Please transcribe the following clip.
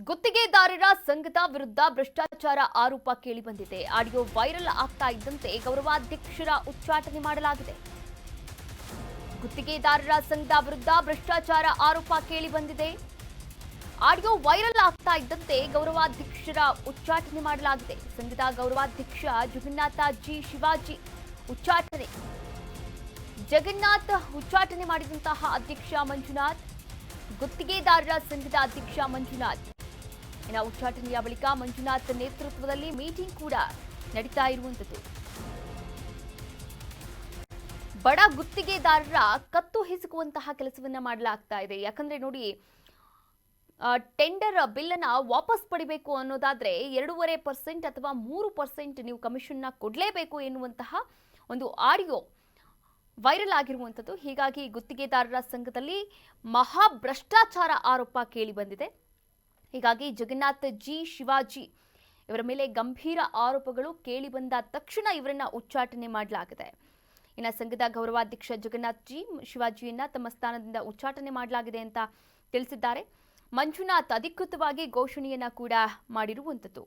ಗುತ್ತಿಗೆದಾರರ ಸಂಘದ ವಿರುದ್ಧ ಭ್ರಷ್ಟಾಚಾರ ಆರೋಪ ಕೇಳಿಬಂದಿದೆ. ಆಡಿಯೋ ವೈರಲ್ ಆಗ್ತಾ ಇದ್ದಂತೆ ಗೌರವಾಧ್ಯಕ್ಷರ ಉಚ್ಚಾಟನೆ ಮಾಡಲಾಗಿದೆ. ಗುತ್ತಿಗೆದಾರರ ಸಂಘದ ವಿರುದ್ಧ ಭ್ರಷ್ಟಾಚಾರ ಆರೋಪ ಕೇಳಿಬಂದಿದೆ. ಆಡಿಯೋ ವೈರಲ್ ಆಗ್ತಾ ಇದ್ದಂತೆ ಗೌರವಾಧ್ಯಕ್ಷರ ಉಚ್ಚಾಟನೆ ಮಾಡಲಾಗಿದೆ. ಸಂಘದ ಗೌರವಾಧ್ಯಕ್ಷ ಜಗನ್ನಾಥ ಜಿ ಶಿವಾಜಿ ಉಚ್ಚಾಟನೆ. ಜಗನ್ನಾಥ್ ಉಚ್ಚಾಟನೆ ಮಾಡಿದಂತಹ ಅಧ್ಯಕ್ಷ ಮಂಜುನಾಥ್, ಗುತ್ತಿಗೆದಾರರ ಸಂಘದ ಅಧ್ಯಕ್ಷ ಮಂಜುನಾಥ್. ಇನ್ನು ಉಚ್ಚಾಟನೆಯ ಬಳಿಕ ಮಂಜುನಾಥ್ ನೇತೃತ್ವದಲ್ಲಿ ಮೀಟಿಂಗ್ ಕೂಡ ನಡೀತಾ ಇರುವಂತದ್ದು. ಬಡ ಗುತ್ತಿಗೆದಾರರ ಕತ್ತು ಹಿಸುಕುವಂತಹ ಕೆಲಸವನ್ನ ಮಾಡಲಾಗ್ತಾ ಇದೆ. ಯಾಕಂದ್ರೆ ನೋಡಿ, ಟೆಂಡರ್ ಬಿಲ್ ಅನ್ನ ವಾಪಸ್ ಪಡಿಬೇಕು ಅನ್ನೋದಾದ್ರೆ 2.5% ಅಥವಾ 3% ನೀವು ಕಮಿಷನ್ ಕೊಡಲೇಬೇಕು ಎನ್ನುವಂತಹ ಒಂದು ಆಡಿಯೋ ವೈರಲ್ ಆಗಿರುವಂತದ್ದು. ಹೀಗಾಗಿ ಗುತ್ತಿಗೆದಾರರ ಸಂಘದಲ್ಲಿ ಮಹಾ ಭ್ರಷ್ಟಾಚಾರ ಆರೋಪ ಕೇಳಿ ಬಂದಿದೆ. ಹೀಗಾಗಿ ಜಗನ್ನಾಥ್ ಜಿ ಶಿವಾಜಿ ಇವರ ಮೇಲೆ ಗಂಭೀರ ಆರೋಪಗಳು ಕೇಳಿ ಬಂದ ತಕ್ಷಣ ಇವರನ್ನ ಉಚ್ಚಾಟನೆ ಮಾಡಲಾಗಿದೆ. ಇನ್ನು ಸಂಘದ ಗೌರವಾಧ್ಯಕ್ಷ ಜಗನ್ನಾಥ್ ಜಿ ಶಿವಾಜಿಯನ್ನ ತಮ್ಮ ಸ್ಥಾನದಿಂದ ಉಚ್ಚಾಟನೆ ಮಾಡಲಾಗಿದೆ ಅಂತ ತಿಳಿಸಿದ್ದಾರೆ. ಮಂಜುನಾಥ್ ಅಧಿಕೃತವಾಗಿ ಘೋಷಣೆಯನ್ನ ಕೂಡ ಮಾಡಿರುವಂತದ್ದು.